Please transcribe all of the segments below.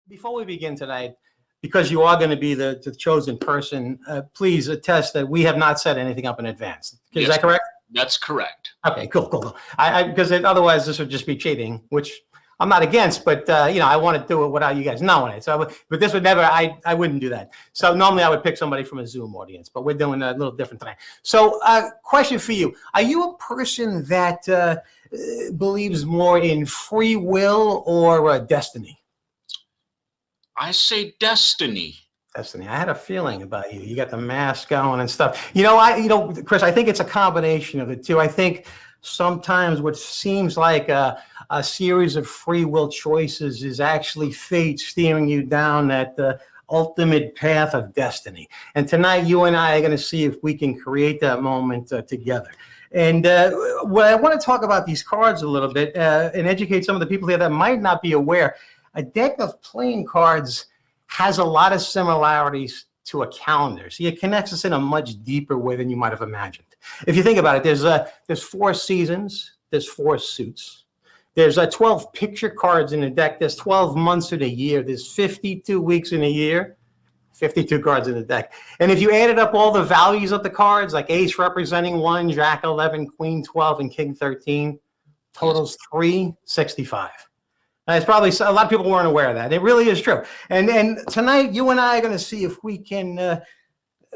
Before we begin tonight, because you are going to be the chosen person, please attest that we have not set anything up in advance. Is that correct? That's correct. Okay, cool. Because otherwise this would just be cheating, which I'm not against, but I want to do it without you guys knowing it. So, but this would never. I wouldn't do that. So normally I would pick somebody from a Zoom audience, but we're doing a little different tonight. So, question for you: are you a person that believes more in free will or destiny? I say destiny. Destiny. I had a feeling about you. You got the mask going and stuff. Chris, I think it's a combination of the two. I think sometimes what seems like a series of free will choices is actually fate steering you down that ultimate path of destiny. And tonight, you and I are going to see if we can create that moment together. And what I want to talk about these cards a little bit and educate some of the people here that might not be aware. A deck of playing cards has a lot of similarities to a calendar. See, it connects us in a much deeper way than you might have imagined. If you think about it, there's 4 seasons, there's 4 suits. There's 12 picture cards in the deck. There's 12 months in a year. There's 52 weeks in a year, 52 cards in the deck. And if you added up all the values of the cards, like ace representing 1, jack 11, queen 12, and king 13, totals 365. It's probably a lot of people weren't aware of that. It really is true. And tonight, you and I are going to see if we can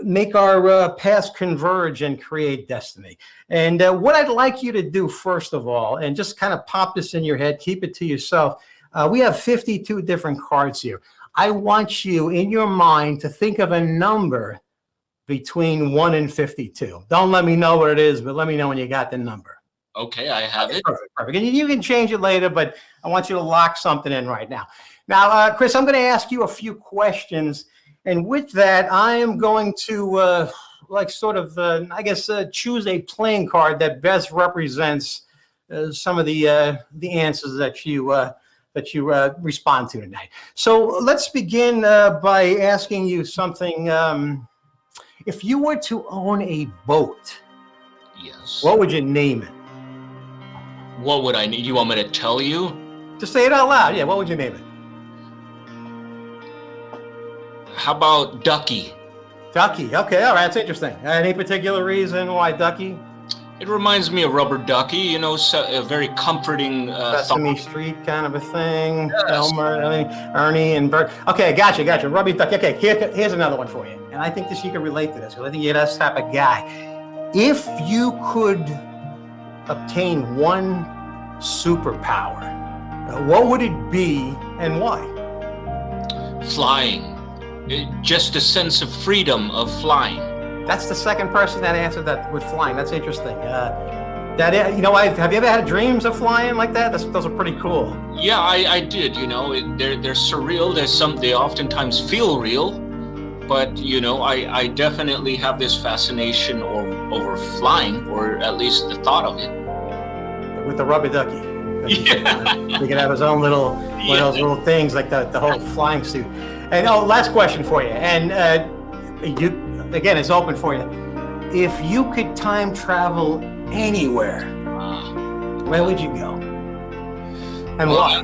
make our paths converge and create destiny. And what I'd like you to do, first of all, and just kind of pop this in your head, keep it to yourself. We have 52 different cards here. I want you, in your mind, to think of a number between 1 and 52. Don't let me know what it is, but let me know when you got the number. Okay, I have it. Perfect. And you can change it later, but I want you to lock something in right now. Now, Chris, I'm going to ask you a few questions. And with that, I am going to, choose a playing card that best represents some of the answers that you respond to tonight. So let's begin by asking you something. If you were to own a boat, yes, what would you name it? What would I need? You want me to tell you? Just say it out loud. Yeah, what would you name it? How about Ducky? Ducky. Okay, all right, that's interesting. Any particular reason why Ducky? It reminds me of Rubber Ducky, a very comforting Sesame Street kind of a thing. Yes. Elmer, Ernie, and Bert. Okay, gotcha. Rubber Ducky. Okay, here's another one for you. And I think you can relate to this, because I think you're that type of guy. If you could obtain one superpower, what would it be and why? Flying. Just a sense of freedom of flying. That's the second person that answered that with flying. That's interesting. Have you ever had dreams of flying like that? Those are pretty cool. Yeah, I did. They're surreal. They oftentimes feel real, but I definitely have this fascination over flying, or at least the thought of it. With the Rubber Ducky. Yeah. He could have his own little one of those little things, like the whole flying suit. And last question for you. And again, it's open for you. If you could time travel anywhere, where would you go? And why?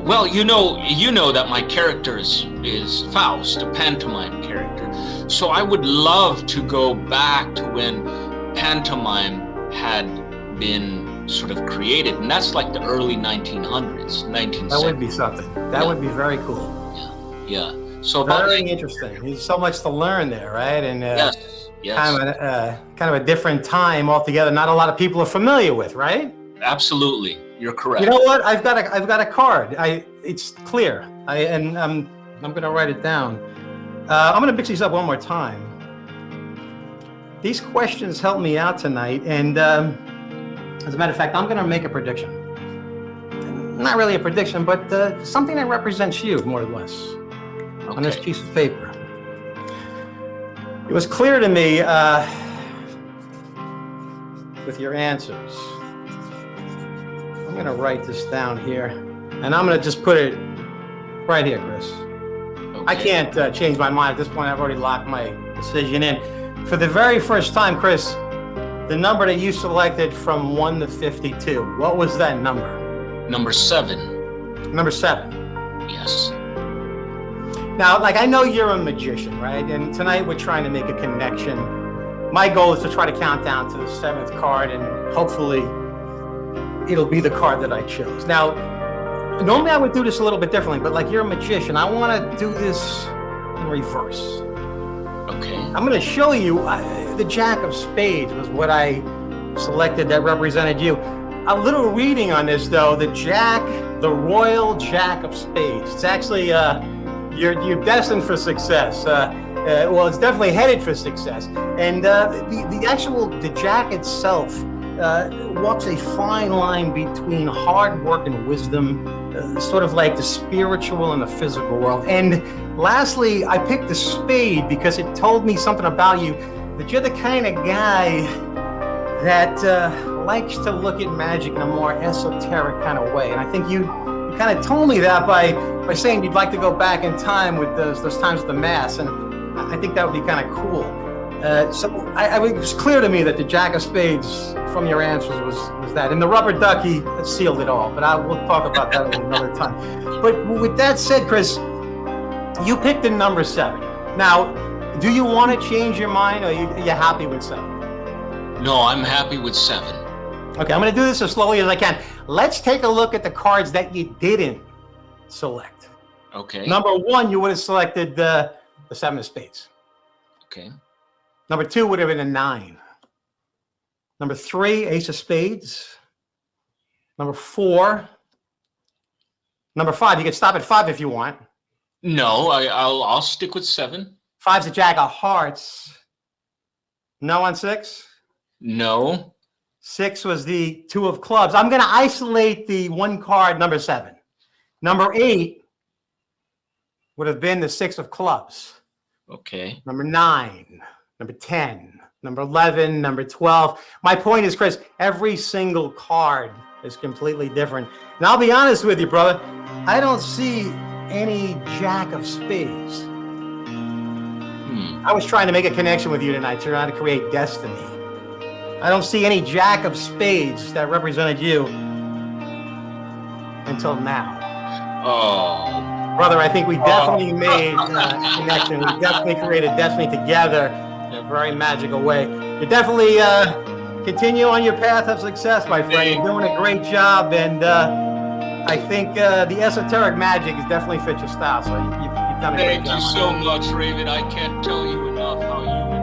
Well, you know that my character is Faust, a pantomime character. So I would love to go back to when pantomime had been sort of created, and that's like the early 1900s, 1970s. That would be something. That would be very cool. Yeah. So very interesting. There's so much to learn there, right? And yes. Kind of a different time altogether. Not a lot of people are familiar with, right? Absolutely, you're correct. You know what? I've got a card. It's clear. I'm going to write it down. I'm going to mix these up one more time. These questions helped me out tonight, and as a matter of fact, I'm going to make a prediction. Not really a prediction, but something that represents you, more or less, on this piece of paper. It was clear to me with your answers. I'm going to write this down here, and I'm going to just put it right here, Chris. Okay. I can't change my mind at this point. I've already locked my decision in. For the very first time, Chris, the number that you selected from 1 to 52, what was that number? Number 7. Number 7. Yes. Now, like, I know you're a magician, right? And tonight we're trying to make a connection. My goal is to try to count down to the 7th card, and hopefully it'll be the card that I chose. Now, normally I would do this a little bit differently, but like, you're a magician, I want to do this in reverse. Okay. I'm going to show you the Jack of Spades was what I selected that represented you. A little reading on this, though. The Royal Jack of Spades. It's actually, you're destined for success. Well, it's definitely headed for success. And the Jack itself walks a fine line between hard work and wisdom, sort of like the spiritual and the physical world. And lastly, I picked the spade because it told me something about you, that you're the kind of guy that likes to look at magic in a more esoteric kind of way. And I think you kind of told me that by saying you'd like to go back in time with those times of the Mass. And I think that would be kind of cool. So it was clear to me that the Jack of Spades from your answers was that. And the rubber ducky sealed it all, but we'll talk about that another time. But with that said, Chris, you picked the number 7. Now, do you want to change your mind, or are you happy with 7? No, I'm happy with 7. Okay, I'm going to do this as slowly as I can. Let's take a look at the cards that you didn't select. Okay. Number 1, you would have selected the 7 of Spades. Okay. Number 2 would have been a 9. Number 3, Ace of Spades. Number 4. Number 5, you can stop at 5 if you want. No, I'll stick with 7. 5's the Jack of Hearts. No on 6? No. 6 was the 2 of Clubs. I'm going to isolate the one card, number 7. Number 8 would have been the 6 of Clubs. Okay. Number 9, number 10, number 11, number 12. My point is, Chris, every single card is completely different. And I'll be honest with you, brother, I don't see any Jack of Spades. I was trying to make a connection with you tonight, trying to create destiny. I don't see any Jack of Spades that represented you until now. Oh. Brother, I think we definitely made a connection. We definitely created destiny together in a very magical way. You definitely continue on your path of success, my friend. You're doing a great job, and I think the esoteric magic has definitely fit your style. So you've done a great job. Thank you so much, Raven. I can't tell you enough how you